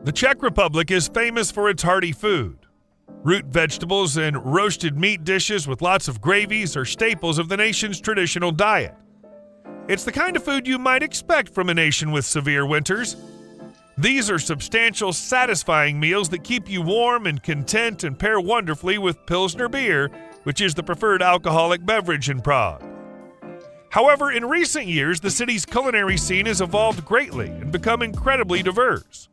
The Czech Republic is famous for its hearty food. Root vegetables and roasted meat dishes with lots of gravies are staples of the nation's traditional diet. It's the kind of food you might expect from a nation with severe winters. These are substantial, satisfying meals that keep you warm and content and pair wonderfully with Pilsner beer, which is the preferred alcoholic beverage in Prague. However, in recent years, the city's culinary scene has evolved greatly and become incredibly diverse.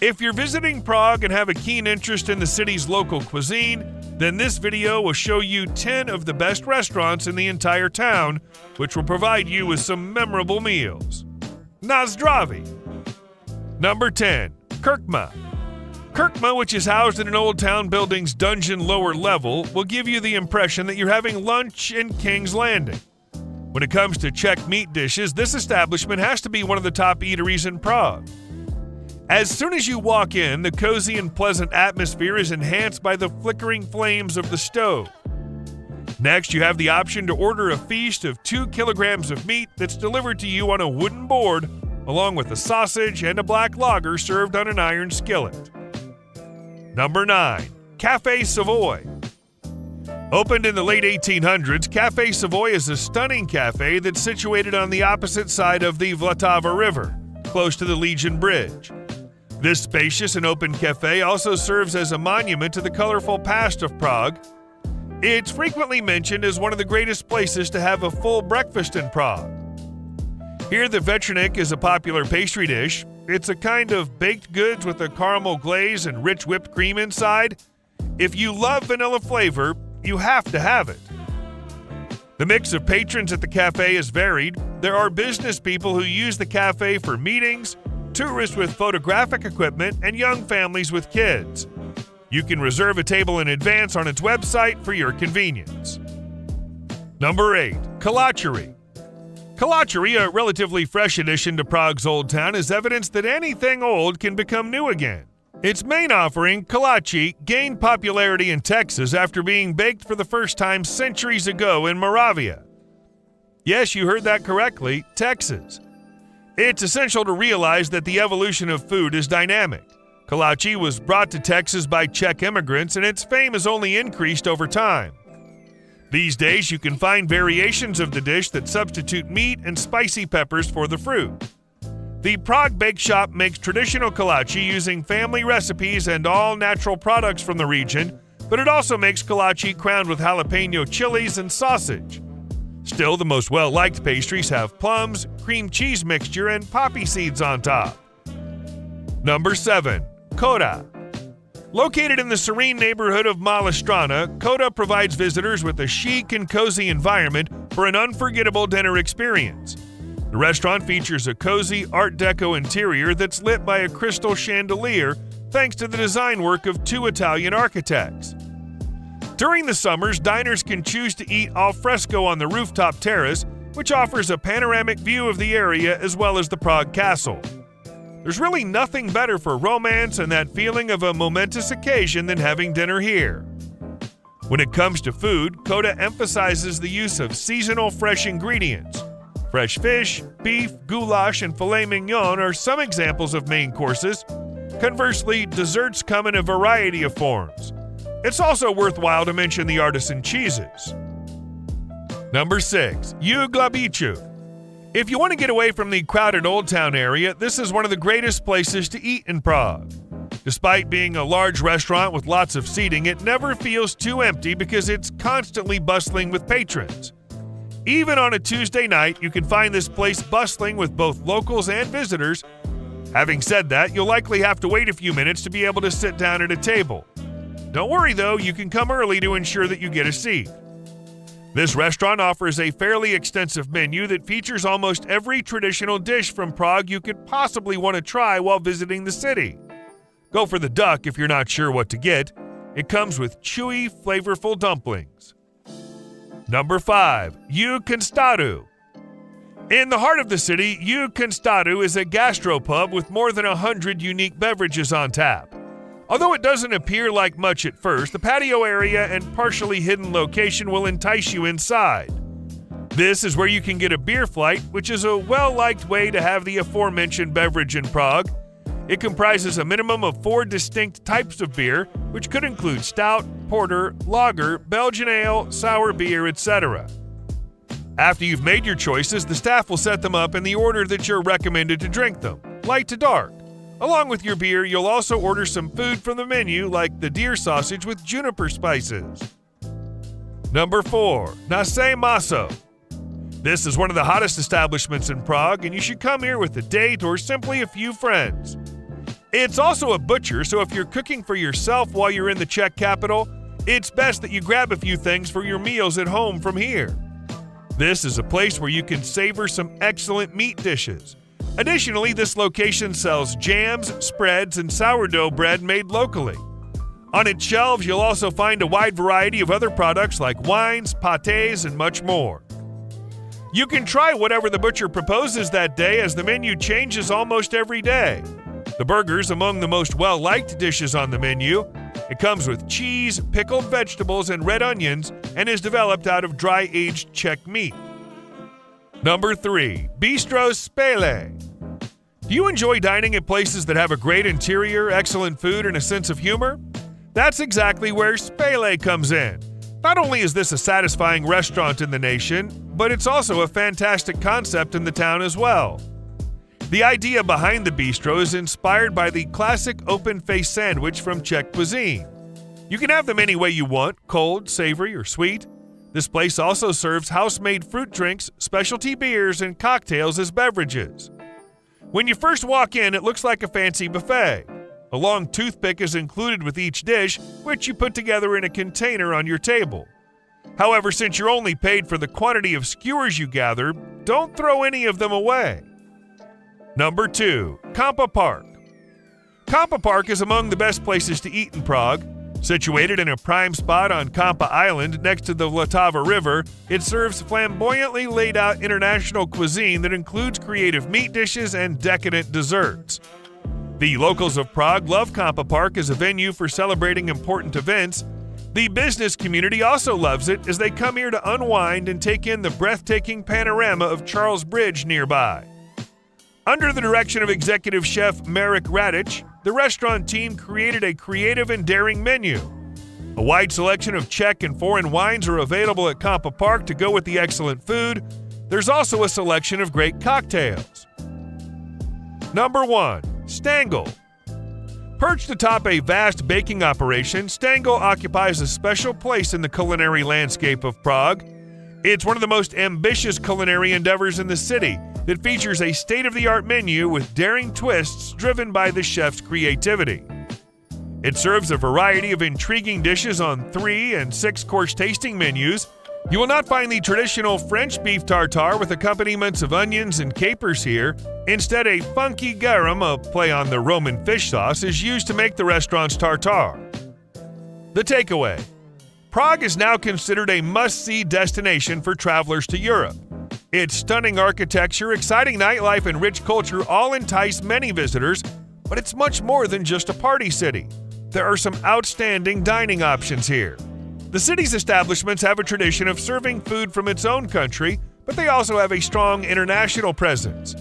If you're visiting Prague and have a keen interest in the city's local cuisine, then this video will show you 10 of the best restaurants in the entire town, which will provide you with some memorable meals. Na zdraví! Number 10. Kerkma. Kerkma, which is housed in an old town building's dungeon lower level, will give you the impression that you're having lunch in King's Landing. When it comes to Czech meat dishes, this establishment has to be one of the top eateries in Prague. As soon as you walk in, the cozy and pleasant atmosphere is enhanced by the flickering flames of the stove. Next, you have the option to order a feast of 2 kilograms of meat that's delivered to you on a wooden board, along with a sausage and a black lager served on an iron skillet. Number 9. Café Seavoy. Opened in the late 1800s, Café Seavoy is a stunning cafe that's situated on the opposite side of the Vltava River, close to the Legion Bridge. This spacious and open cafe also serves as a monument to the colorful past of Prague. It's frequently mentioned as one of the greatest places to have a full breakfast in Prague. Here, the vetrinik is a popular pastry dish. It's a kind of baked goods with a caramel glaze and rich whipped cream inside. If you love vanilla flavor, you have to have it. The mix of patrons at the cafe is varied. There are business people who use the cafe for meetings, tourists with photographic equipment, and young families with kids. You can reserve a table in advance on its website for your convenience. Number 8. Katery. Katery, a relatively fresh addition to Prague's Old Town, is evidence that anything old can become new again. Its main offering, Kachi, gained popularity in Texas after being baked for the first time centuries ago in Moravia. Yes, you heard that correctly, Texas. It's essential to realize that the evolution of food is dynamic. Kachi was brought to Texas by Czech immigrants, and its fame has only increased over time. These days, you can find variations of the dish that substitute meat and spicy peppers for the fruit. The Prague Bake Shop makes traditional Kachi using family recipes and all natural products from the region, but it also makes Kachi crowned with jalapeno chilies and sausage. Still, the most well-liked pastries have plums, cream cheese mixture, and poppy seeds on top. Number 7. Kota. Located in the serene neighborhood of Malistrana, Kota provides visitors with a chic and cozy environment for an unforgettable dinner experience. The restaurant features a cozy Art Deco interior that's lit by a crystal chandelier thanks to the design work of 2 Italian architects. During the summers, diners can choose to eat al fresco on the rooftop terrace, which offers a panoramic view of the area as well as the Prague Castle. There's really nothing better for romance and that feeling of a momentous occasion than having dinner here. When it comes to food, Kota emphasizes the use of seasonal fresh ingredients. Fresh fish, beef, goulash, and filet mignon are some examples of main courses. Conversely, desserts come in a variety of forms. It's also worthwhile to mention the artisan cheeses. Number 6. YICHU. If you want to get away from the crowded Old Town area, this is one of the greatest places to eat in Prague. Despite being a large restaurant with lots of seating, it never feels too empty because it's constantly bustling with patrons. Even on a Tuesday night, you can find this place bustling with both locals and visitors. Having said that, you'll likely have to wait a few minutes to be able to sit down at a table. Don't worry though, you can come early to ensure that you get a seat. This restaurant offers a fairly extensive menu that features almost every traditional dish from Prague you could possibly want to try while visiting the city. Go for the duck if you're not sure what to get. It comes with chewy, flavorful dumplings. Number 5. Yucanatu. In the heart of the city, Yucanatu is a gastropub with more than 100 unique beverages on tap. Although it doesn't appear like much at first, the patio area and partially hidden location will entice you inside. This is where you can get a beer flight, which is a well-liked way to have the aforementioned beverage in Prague. It comprises a minimum of 4 distinct types of beer, which could include stout, porter, lager, Belgian ale, sour beer, etc. After you've made your choices, the staff will set them up in the order that you're recommended to drink them, light to dark. Along with your beer, you'll also order some food from the menu, like the deer sausage with juniper spices. Number 4. Maso. This is one of the hottest establishments in Prague, and you should come here with a date or simply a few friends. It's also a butcher, so if you're cooking for yourself while you're in the Czech capital, it's best that you grab a few things for your meals at home from here. This is a place where you can savor some excellent meat dishes. Additionally, this location sells jams, spreads, and sourdough bread made locally. On its shelves, you'll also find a wide variety of other products like wines, pâtés, and much more. You can try whatever the butcher proposes that day, as the menu changes almost every day. The burger's among the most well-liked dishes on the menu. It comes with cheese, pickled vegetables, and red onions, and is developed out of dry-aged Czech meat. Number 3. Beastro Spele. Do you enjoy dining at places that have a great interior, excellent food, and a sense of humor? That's exactly where Spele comes in. Not only is this a satisfying restaurant in the nation, but it's also a fantastic concept in the town as well. The idea behind the bistro is inspired by the classic open-faced sandwich from Czech cuisine. You can have them any way you want, cold, savory, or sweet. This place also serves house-made fruit drinks, specialty beers, and cocktails as beverages. When you first walk in, it looks like a fancy buffet. A long toothpick is included with each dish, which you put together in a container on your table. However, since you're only paid for the quantity of skewers you gather, don't throw any of them away. Number 2. Compa Park. Compa Park is among the best places to eat in Prague. Situated in a prime spot on Compa Island next to the Vltava River, it serves flamboyantly laid-out international cuisine that includes creative meat dishes and decadent desserts. The locals of Prague love Compa Park as a venue for celebrating important events. The business community also loves it, as they come here to unwind and take in the breathtaking panorama of Charles Bridge nearby. Under the direction of executive chef Marek Radic, the restaurant team created a creative and daring menu. A wide selection of Czech and foreign wines are available at Compa Park to go with the excellent food. There's also a selection of great cocktails. Number 1. Stangle. Perched atop a vast baking operation, Stangle occupies a special place in the culinary landscape of Prague. It's one of the most ambitious culinary endeavors in the city that features a state-of-the-art menu with daring twists driven by the chef's creativity. It serves a variety of intriguing dishes on 3- and 6-course tasting menus. You will not find the traditional French beef tartare with accompaniments of onions and capers here. Instead, a funky garum, a play on the Roman fish sauce, is used to make the restaurant's tartare. The takeaway: Prague is now considered a must-see destination for travelers to Europe. Its stunning architecture, exciting nightlife, and rich culture all entice many visitors, but it's much more than just a party city. There are some outstanding dining options here. The city's establishments have a tradition of serving food from its own country, but they also have a strong international presence.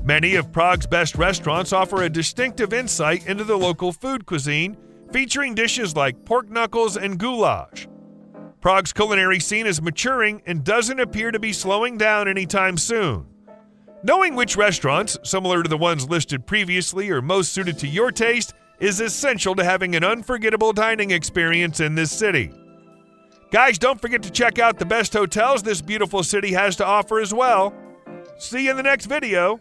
Many of Prague's best restaurants offer a distinctive insight into the local food cuisine, featuring dishes like pork knuckles and goulash. Prague's culinary scene is maturing and doesn't appear to be slowing down anytime soon. Knowing which restaurants, similar to the ones listed previously, are most suited to your taste is essential to having an unforgettable dining experience in this city. Guys, don't forget to check out the best hotels this beautiful city has to offer as well. See you in the next video.